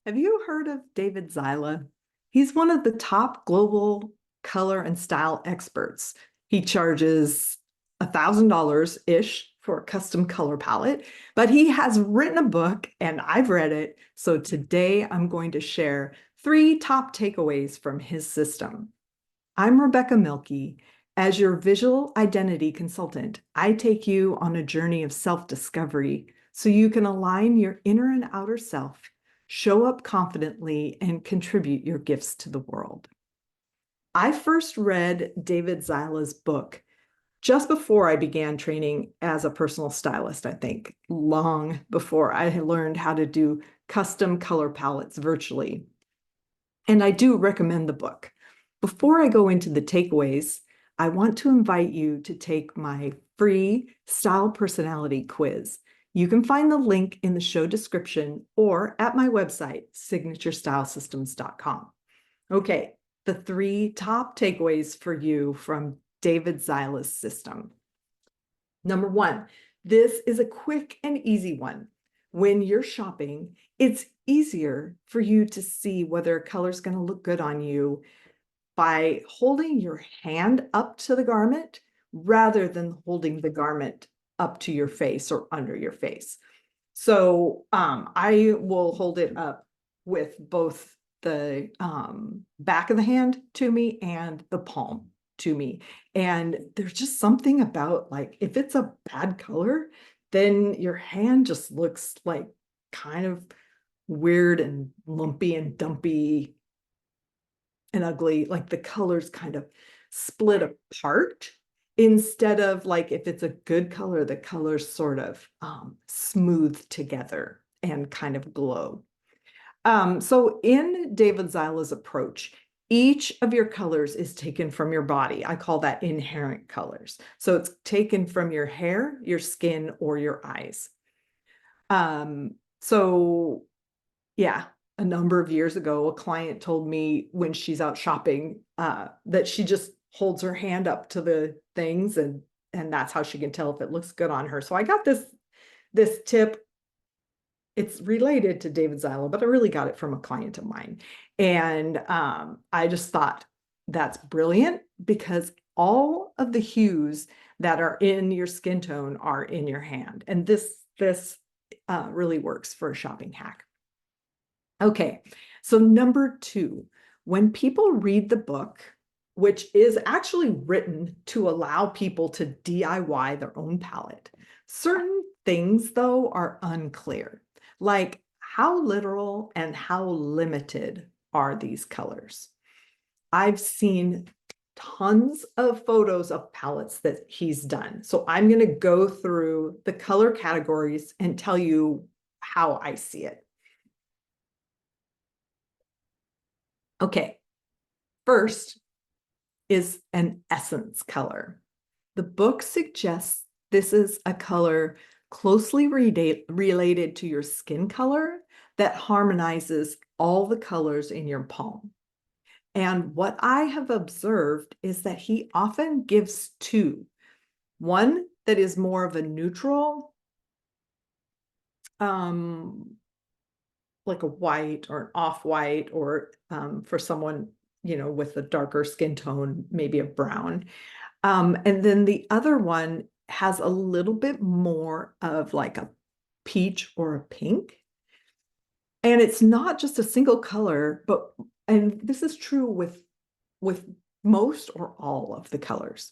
Have you heard of David Zyla? He's one of the top global color and style experts. He charges $1,000-ish for a custom color palette, but he has written a book and I've read it. So today I'm going to share 3 top takeaways from his system. I'm Rebecca Mielke. As your visual identity consultant, I take you on a journey of self-discovery so you can align your inner and outer self, show up confidently, and contribute your gifts to the world. I first read David Zyla's book just before I began training as a personal stylist, I think, long before I had learned how to do custom color palettes virtually. And I do recommend the book. Before I go into the takeaways, I want to invite you to take my free style personality quiz. You can find the link in the show description or at my website, signaturestylesystems.com. Okay, the 3 top takeaways for you from David Zyla's system. Number 1, this is a quick and easy one. When you're shopping, it's easier for you to see whether a color is going to look good on you by holding your hand up to the garment rather than holding the garment up to your face or under your face. So I will hold it up with both the back of the hand to me and the palm to me. And there's just something about, like, if it's a bad color, then your hand just looks like kind of weird and lumpy and dumpy and ugly, like the colors kind of split apart, instead of, like, if it's a good color, the colors sort of smooth together and kind of glow. So in David Zyla's approach, each of your colors is taken from your body. I call that inherent colors. So it's taken from your hair, your skin, or your eyes. So yeah, a number of years ago, a client told me when she's out shopping that she just holds her hand up to the things, and that's how she can tell if it looks good on her. So I got this tip. It's related to David Zyla, but I really got it from a client of mine. And I just thought that's brilliant, because all of the hues that are in your skin tone are in your hand. And this really works for a shopping hack. Okay, so number 2, when people read the book, which is actually written to allow people to DIY their own palette, certain things, though, are unclear, like how literal and how limited are these colors. I've seen tons of photos of palettes that he's done. So I'm going to go through the color categories and tell you how I see it. Okay, first is an essence color. The book suggests this is a color closely related to your skin color that harmonizes all the colors in your palm. And what I have observed is that he often gives 2. One that is more of a neutral, like a white or an off-white, or for someone, with a darker skin tone, maybe a brown. And then the other one has a little bit more of like a peach or a pink. And it's not just a single color, and this is true with most or all of the colors.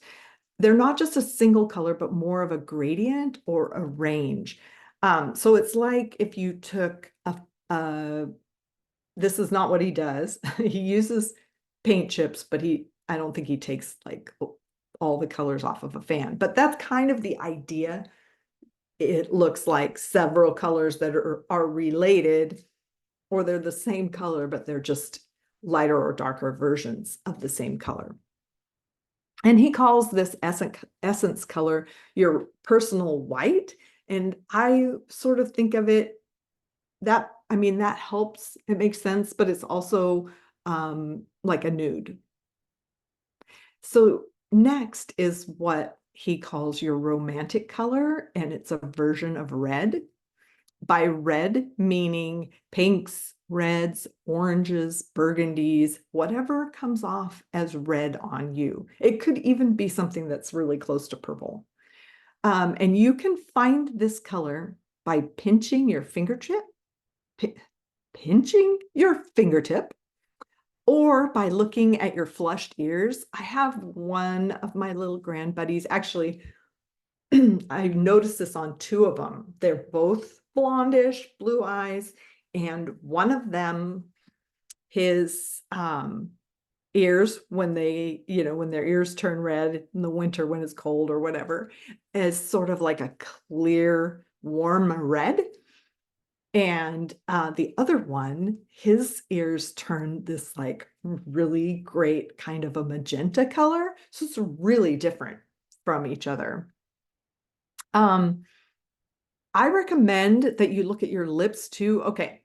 They're not just a single color, but more of a gradient or a range. So it's like if you took this is not what he does. He uses paint chips, but I don't think he takes like all the colors off of a fan, but that's kind of the idea. It looks like several colors that are related, or they're the same color, but they're just lighter or darker versions of the same color. And he calls this essence color your personal white. And I sort of think of it that, I mean, that helps. It makes sense, but it's also like a nude. So next is what he calls your romantic color, and it's a version of red. By red, meaning pinks, reds, oranges, burgundies, whatever comes off as red on you. It could even be something that's really close to purple. And you can find this color by pinching your fingertip, pinching your fingertip, or by looking at your flushed ears. I have one of my little grandbuddies, actually, I've noticed this on two of them. They're both blondish, blue eyes, and one of them, his ears, when they, when their ears turn red in the winter when it's cold or whatever, is sort of like a clear, warm red. And the other one, his ears turn this like really great kind of a magenta color. So it's really different from each other. I recommend that you look at your lips too. Okay.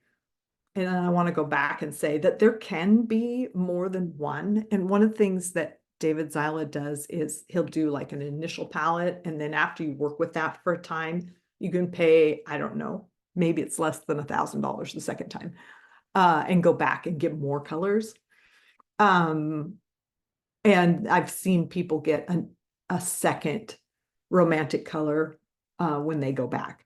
And I want to go back and say that there can be more than one. And one of the things that David Zyla does is he'll do like an initial palette. And then after you work with that for a time, you can pay, I don't know, maybe it's less than $1,000 the second time, and go back and get more colors. And I've seen people get a second romantic color when they go back.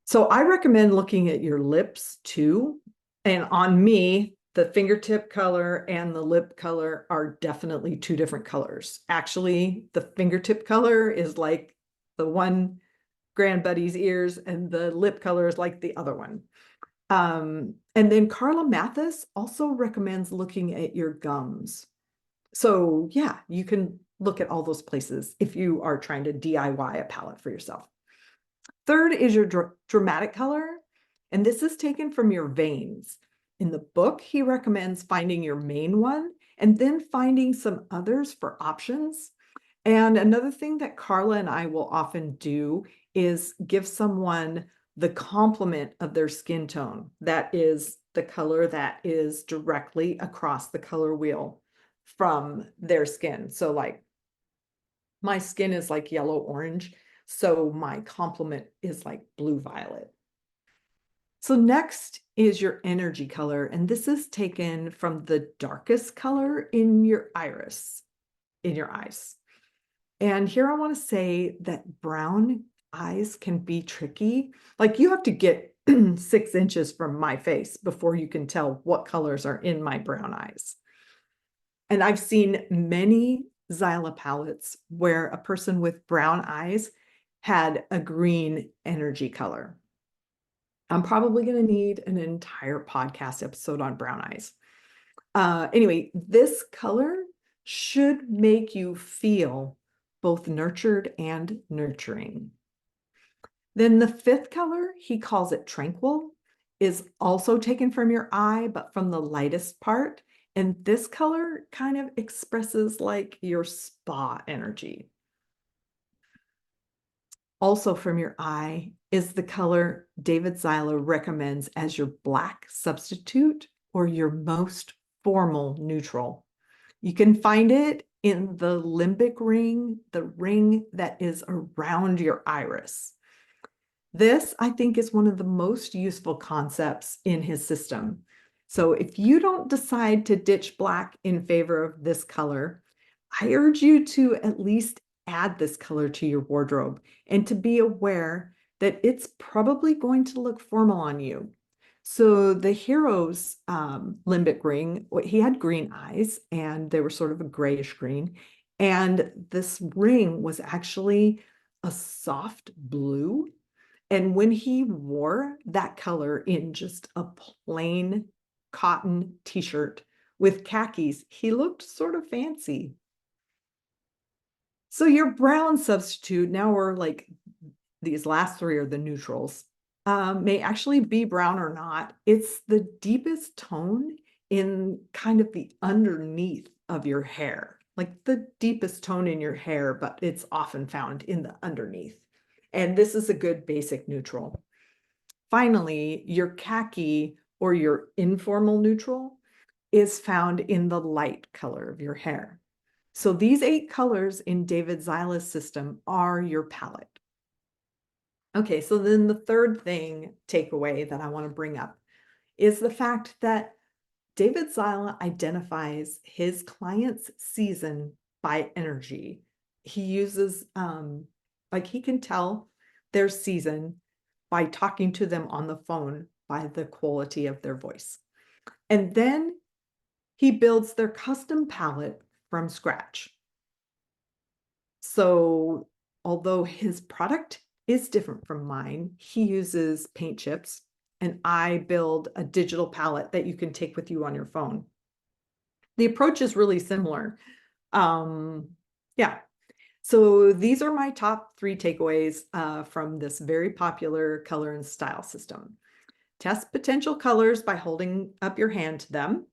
So I recommend looking at your lips too. And on me, the fingertip color and the lip color are definitely two different colors. Actually, the fingertip color is like the one grandbuddy's ears, and the lip color is like the other one. And then Carla Mathis also recommends looking at your gums. So yeah, you can look at all those places if you are trying to DIY a palette for yourself. Third is your dramatic color, and this is taken from your veins. In the book, he recommends finding your main one and then finding some others for options. And another thing that Carla and I will often do is give someone the complement of their skin tone. That is the color that is directly across the color wheel from their skin. So like my skin is like yellow orange, so my complement is like blue violet. So next is your energy color, and this is taken from the darkest color in your iris, in your eyes. And here I want to say that brown eyes can be tricky. Like you have to get 6 inches from my face before you can tell what colors are in my brown eyes. And I've seen many Zyla palettes where a person with brown eyes had a green energy color. I'm probably going to need an entire podcast episode on brown eyes. Anyway, this color should make you feel both nurtured and nurturing. Then the 5th color, he calls it tranquil, is also taken from your eye, but from the lightest part. And this color kind of expresses like your spa energy. Also from your eye is the color David Zyla recommends as your black substitute or your most formal neutral. You can find it in the limbic ring, the ring that is around your iris. This, I think, is one of the most useful concepts in his system. So if you don't decide to ditch black in favor of this color, I urge you to at least add this color to your wardrobe and to be aware that it's probably going to look formal on you. So the hero's limbic ring, he had green eyes and they were sort of a grayish green. And this ring was actually a soft blue. And when he wore that color in just a plain cotton t-shirt with khakis, he looked sort of fancy. So your brown substitute, now we're like, these last 3 are the neutrals, may actually be brown or not. It's the deepest tone in kind of the underneath of your hair, like the deepest tone in your hair, but it's often found in the underneath. And this is a good basic neutral. Finally, your khaki or your informal neutral is found in the light color of your hair. So these 8 colors in David Zyla's system are your palette. Okay, so then the third takeaway that I want to bring up is the fact that David Zyla identifies his client's season by energy. He uses, like he can tell their season by talking to them on the phone by the quality of their voice. And then he builds their custom palette from scratch. So although his product is different from mine, he uses paint chips and I build a digital palette that you can take with you on your phone. The approach is really similar. Yeah. So these are my top 3 takeaways from this very popular color and style system. Test potential colors by holding up your hand to them.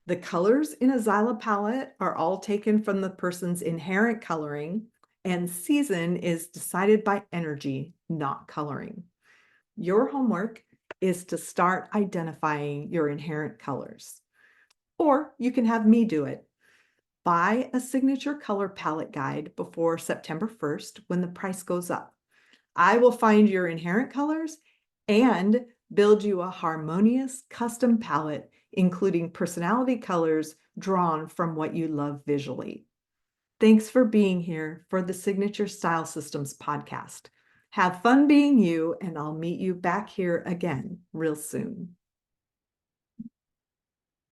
The colors in a Zyla palette are all taken from the person's inherent coloring, and season is decided by energy, not coloring. Your homework is to start identifying your inherent colors. Or you can have me do it. Buy a signature color palette guide before September 1st when the price goes up. I will find your inherent colors and build you a harmonious custom palette, including personality colors drawn from what you love visually. Thanks for being here for the Signature Style Systems podcast. Have fun being you, and I'll meet you back here again real soon.